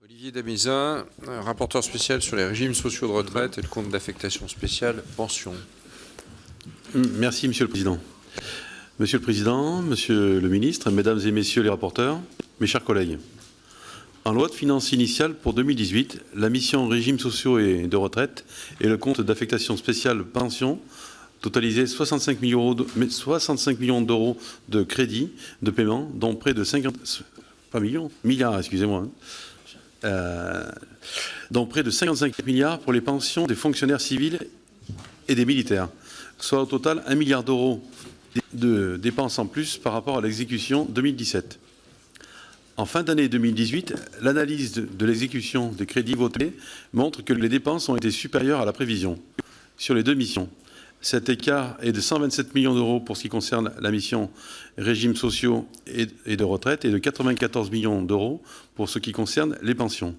Olivier Dameza, rapporteur spécial sur les régimes sociaux de retraite et le compte d'affectation spéciale pension. Merci, Monsieur le Président. Monsieur le Président, Monsieur le Ministre, Mesdames et Messieurs les rapporteurs, mes chers collègues. En loi de finances initiale pour 2018, la mission régimes sociaux et de retraite et le compte d'affectation spéciale pension totalisaient 65 millions d'euros de crédits de paiement, dont près de 55 milliards pour les pensions des fonctionnaires civils et des militaires, soit au total 1 milliard d'euros de dépenses en plus par rapport à l'exécution 2017. En fin d'année 2018, l'analyse de l'exécution des crédits votés montre que les dépenses ont été supérieures à la prévision sur les deux missions. Cet écart est de 127 millions d'euros pour ce qui concerne la mission régimes sociaux et de retraite et de 94 millions d'euros pour ce qui concerne les pensions.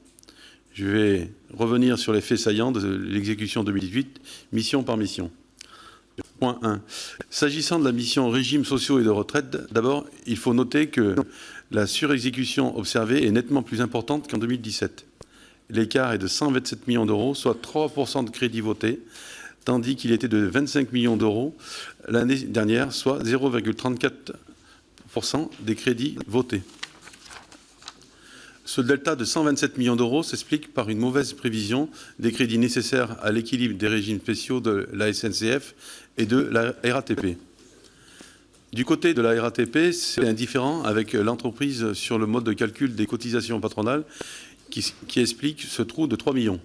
Je vais revenir sur les faits saillants de l'exécution 2018, mission par mission. Point 1. S'agissant de la mission régimes sociaux et de retraite, d'abord, il faut noter que la surexécution observée est nettement plus importante qu'en 2017. L'écart est de 127 millions d'euros, soit 3% de crédits votés, tandis qu'il était de 25 millions d'euros l'année dernière, soit 0,34% des crédits votés. Ce delta de 127 millions d'euros s'explique par une mauvaise prévision des crédits nécessaires à l'équilibre des régimes spéciaux de la SNCF et de la RATP. Du côté de la RATP, c'est indifférent avec l'entreprise sur le mode de calcul des cotisations patronales qui explique ce trou de 3 millions.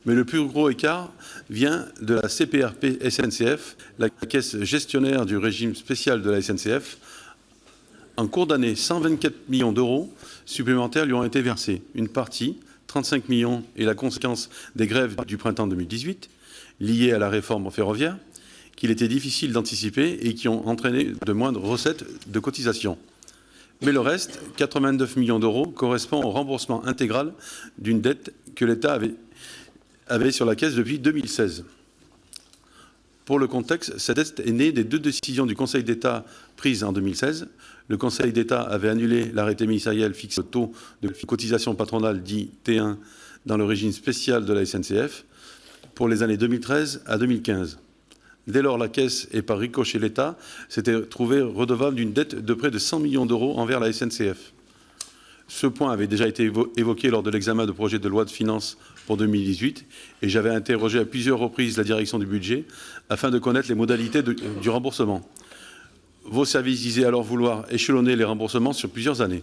Mais le plus gros écart vient de la CPRP SNCF, la caisse gestionnaire du régime spécial de la SNCF. En cours d'année, 124 millions d'euros supplémentaires lui ont été versés. Une partie, 35 millions, est la conséquence des grèves du printemps 2018, liées à la réforme ferroviaire, qu'il était difficile d'anticiper et qui ont entraîné de moindres recettes de cotisation. Mais le reste, 89 millions d'euros, correspond au remboursement intégral d'une dette que l'État avait sur la Caisse depuis 2016. Pour le contexte, cette dette est née des deux décisions du Conseil d'État prises en 2016. Le Conseil d'État avait annulé l'arrêté ministériel fixant le taux de cotisation patronale dit T1 dans le régime spécial de la SNCF pour les années 2013 à 2015. Dès lors, la Caisse et par ricochet l'État s'était trouvé redevable d'une dette de près de 100 millions d'euros envers la SNCF. Ce point avait déjà été évoqué lors de l'examen du projet de loi de finances pour 2018 et j'avais interrogé à plusieurs reprises la direction du budget afin de connaître les modalités du remboursement. Vos services disaient alors vouloir échelonner les remboursements sur plusieurs années.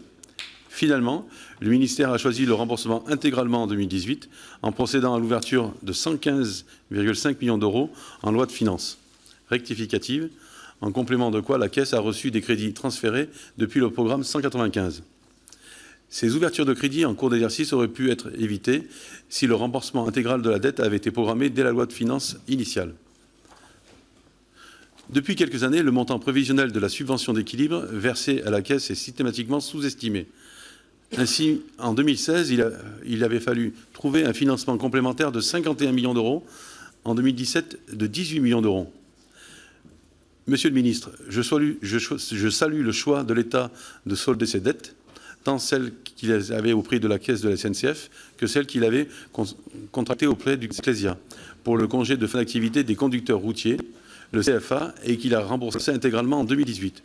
Finalement, le ministère a choisi le remboursement intégralement en 2018 en procédant à l'ouverture de 115,5 millions d'euros en loi de finances rectificative, en complément de quoi la Caisse a reçu des crédits transférés depuis le programme 195. Ces ouvertures de crédits en cours d'exercice auraient pu être évitées si le remboursement intégral de la dette avait été programmé dès la loi de finances initiale. Depuis quelques années, le montant prévisionnel de la subvention d'équilibre versée à la Caisse est systématiquement sous-estimé. Ainsi, en 2016, il avait fallu trouver un financement complémentaire de 51 millions d'euros, en 2017 de 18 millions d'euros. Monsieur le ministre, je salue le choix de l'État de solder ses dettes, tant celles qu'il avait auprès de la Caisse de la SNCF que celles qu'il avait contractées auprès du CLESIA pour le congé de fin d'activité des conducteurs routiers, le CFA, et qu'il a remboursé intégralement en 2018.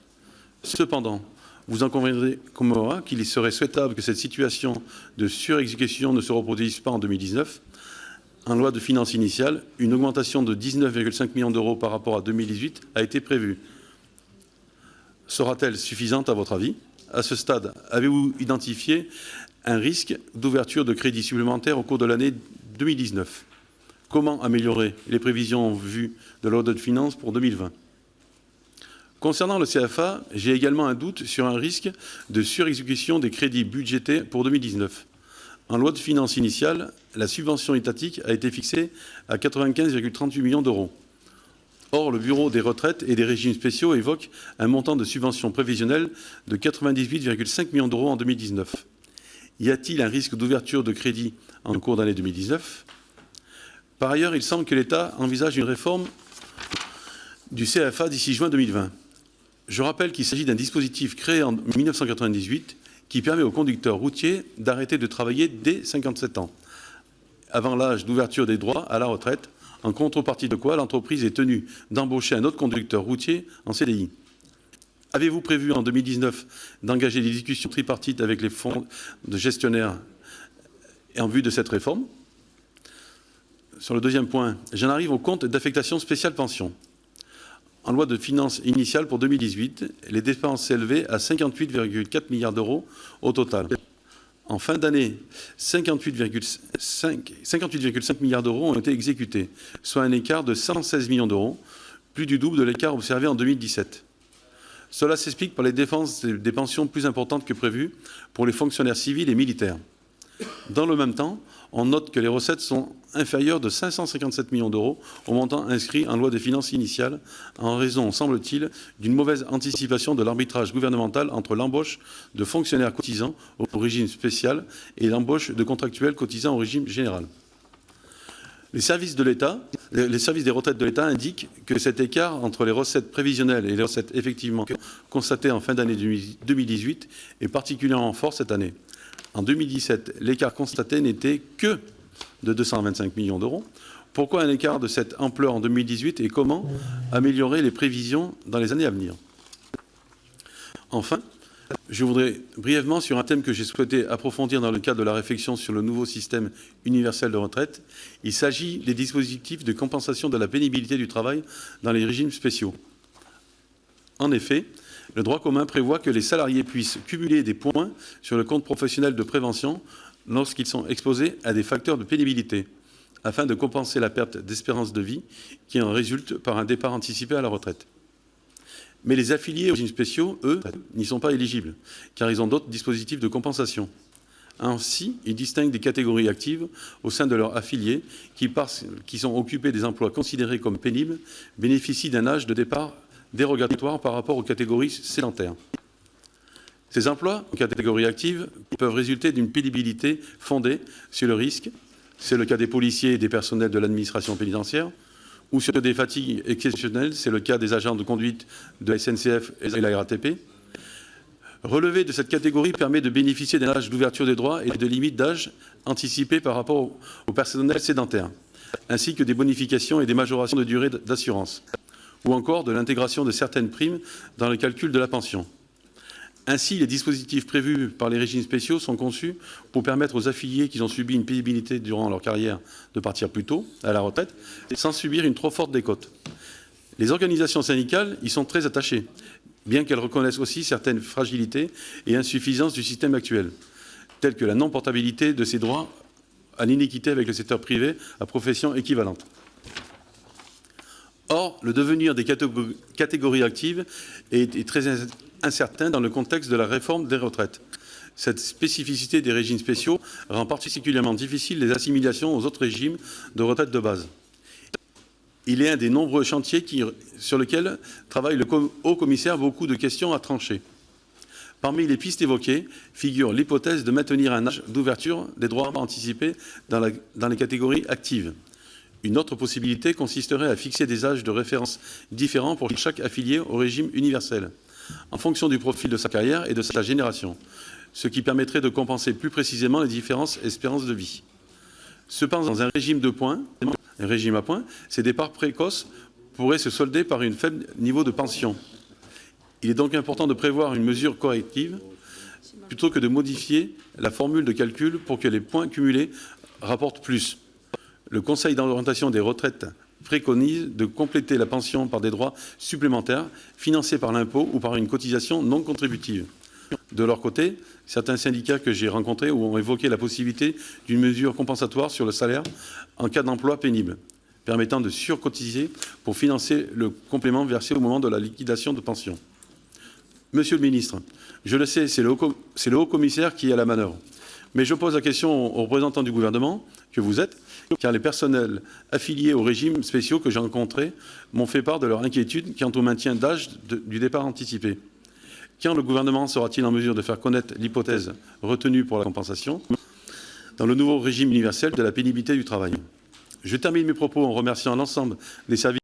Cependant, vous en conviendrez comme moi qu'il serait souhaitable que cette situation de surexécution ne se reproduise pas en 2019. En loi de finances initiale, une augmentation de 19,5 millions d'euros par rapport à 2018 a été prévue. Sera-t-elle suffisante à votre avis ? À ce stade, avez-vous identifié un risque d'ouverture de crédits supplémentaires au cours de l'année 2019 ? Comment améliorer les prévisions vues de la loi de finances pour 2020 ? Concernant le CFA, j'ai également un doute sur un risque de surexécution des crédits budgétés pour 2019. En loi de finances initiale, la subvention étatique a été fixée à 95,38 millions d'euros. Or, le Bureau des retraites et des régimes spéciaux évoque un montant de subvention prévisionnelle de 98,5 millions d'euros en 2019. Y a-t-il un risque d'ouverture de crédit en cours d'année 2019 ? Par ailleurs, il semble que l'État envisage une réforme du CFA d'ici juin 2020. Je rappelle qu'il s'agit d'un dispositif créé en 1998 qui permet aux conducteurs routiers d'arrêter de travailler dès 57 ans, avant l'âge d'ouverture des droits à la retraite, en contrepartie de quoi l'entreprise est tenue d'embaucher un autre conducteur routier en CDI. Avez-vous prévu en 2019 d'engager des discussions tripartites avec les fonds de gestionnaires en vue de cette réforme? Sur le deuxième point, j'en arrive au compte d'affectation spéciale pension. En loi de finances initiale pour 2018, les dépenses s'élevaient à 58,4 milliards d'euros au total. En fin d'année, 58,5 milliards d'euros ont été exécutés, soit un écart de 116 millions d'euros, plus du double de l'écart observé en 2017. Cela s'explique par les dépenses des pensions plus importantes que prévues pour les fonctionnaires civils et militaires. Dans le même temps, on note que les recettes sont inférieures de 557 millions d'euros au montant inscrit en loi des finances initiale, en raison, semble-t-il, d'une mauvaise anticipation de l'arbitrage gouvernemental entre l'embauche de fonctionnaires cotisants au régime spécial et l'embauche de contractuels cotisants au régime général. Les services des retraites de l'État indiquent que cet écart entre les recettes prévisionnelles et les recettes effectivement constatées en fin d'année 2018 est particulièrement fort cette année. En 2017, l'écart constaté n'était que de 225 millions d'euros. Pourquoi un écart de cette ampleur en 2018 et comment améliorer les prévisions dans les années à venir? Enfin, je voudrais brièvement sur un thème que j'ai souhaité approfondir dans le cadre de la réflexion sur le nouveau système universel de retraite. Il s'agit des dispositifs de compensation de la pénibilité du travail dans les régimes spéciaux. En effet, le droit commun prévoit que les salariés puissent cumuler des points sur le compte professionnel de prévention lorsqu'ils sont exposés à des facteurs de pénibilité, afin de compenser la perte d'espérance de vie qui en résulte par un départ anticipé à la retraite. Mais les affiliés aux régimes spéciaux, eux, n'y sont pas éligibles, car ils ont d'autres dispositifs de compensation. Ainsi, ils distinguent des catégories actives au sein de leurs affiliés qui, parce qu'ils sont occupés des emplois considérés comme pénibles, bénéficient d'un âge de départ dérogatoire par rapport aux catégories sédentaires. Ces emplois, en catégorie active, peuvent résulter d'une pénibilité fondée sur le risque, c'est le cas des policiers et des personnels de l'administration pénitentiaire, ou sur des fatigues exceptionnelles, c'est le cas des agents de conduite de la SNCF et de la RATP. Relever de cette catégorie permet de bénéficier d'un âge d'ouverture des droits et de limites d'âge anticipées par rapport au personnel sédentaire, ainsi que des bonifications et des majorations de durée d'assurance, ou encore de l'intégration de certaines primes dans le calcul de la pension. Ainsi, les dispositifs prévus par les régimes spéciaux sont conçus pour permettre aux affiliés qui ont subi une pénibilité durant leur carrière de partir plus tôt à la retraite, sans subir une trop forte décote. Les organisations syndicales y sont très attachées, bien qu'elles reconnaissent aussi certaines fragilités et insuffisances du système actuel, telles que la non-portabilité de ces droits à l'inéquité avec le secteur privé à profession équivalente. Or, le devenir des catégories actives est très incertain dans le contexte de la réforme des retraites. Cette spécificité des régimes spéciaux rend particulièrement difficile les assimilations aux autres régimes de retraite de base. Il est un des nombreux chantiers sur lesquels travaille le haut-commissaire, beaucoup de questions à trancher. Parmi les pistes évoquées figure l'hypothèse de maintenir un âge d'ouverture des droits anticipés dans les catégories actives. Une autre possibilité consisterait à fixer des âges de référence différents pour chaque affilié au régime universel, en fonction du profil de sa carrière et de sa génération, ce qui permettrait de compenser plus précisément les différences espérances de vie. Cependant, dans un régime à points, ces départs précoces pourraient se solder par un faible niveau de pension. Il est donc important de prévoir une mesure corrective plutôt que de modifier la formule de calcul pour que les points cumulés rapportent plus. Le Conseil d'orientation des retraites préconise de compléter la pension par des droits supplémentaires financés par l'impôt ou par une cotisation non contributive. De leur côté, certains syndicats que j'ai rencontrés ont évoqué la possibilité d'une mesure compensatoire sur le salaire en cas d'emploi pénible, permettant de surcotiser pour financer le complément versé au moment de la liquidation de pension. Monsieur le ministre, je le sais, c'est le haut-commissaire qui est à la manœuvre. Mais je pose la question aux représentants du gouvernement que vous êtes, car les personnels affiliés aux régimes spéciaux que j'ai rencontrés m'ont fait part de leur inquiétude quant au maintien d'âge du départ anticipé. Quand le gouvernement sera-t-il en mesure de faire connaître l'hypothèse retenue pour la compensation dans le nouveau régime universel de la pénibilité du travail? Je termine mes propos en remerciant l'ensemble des services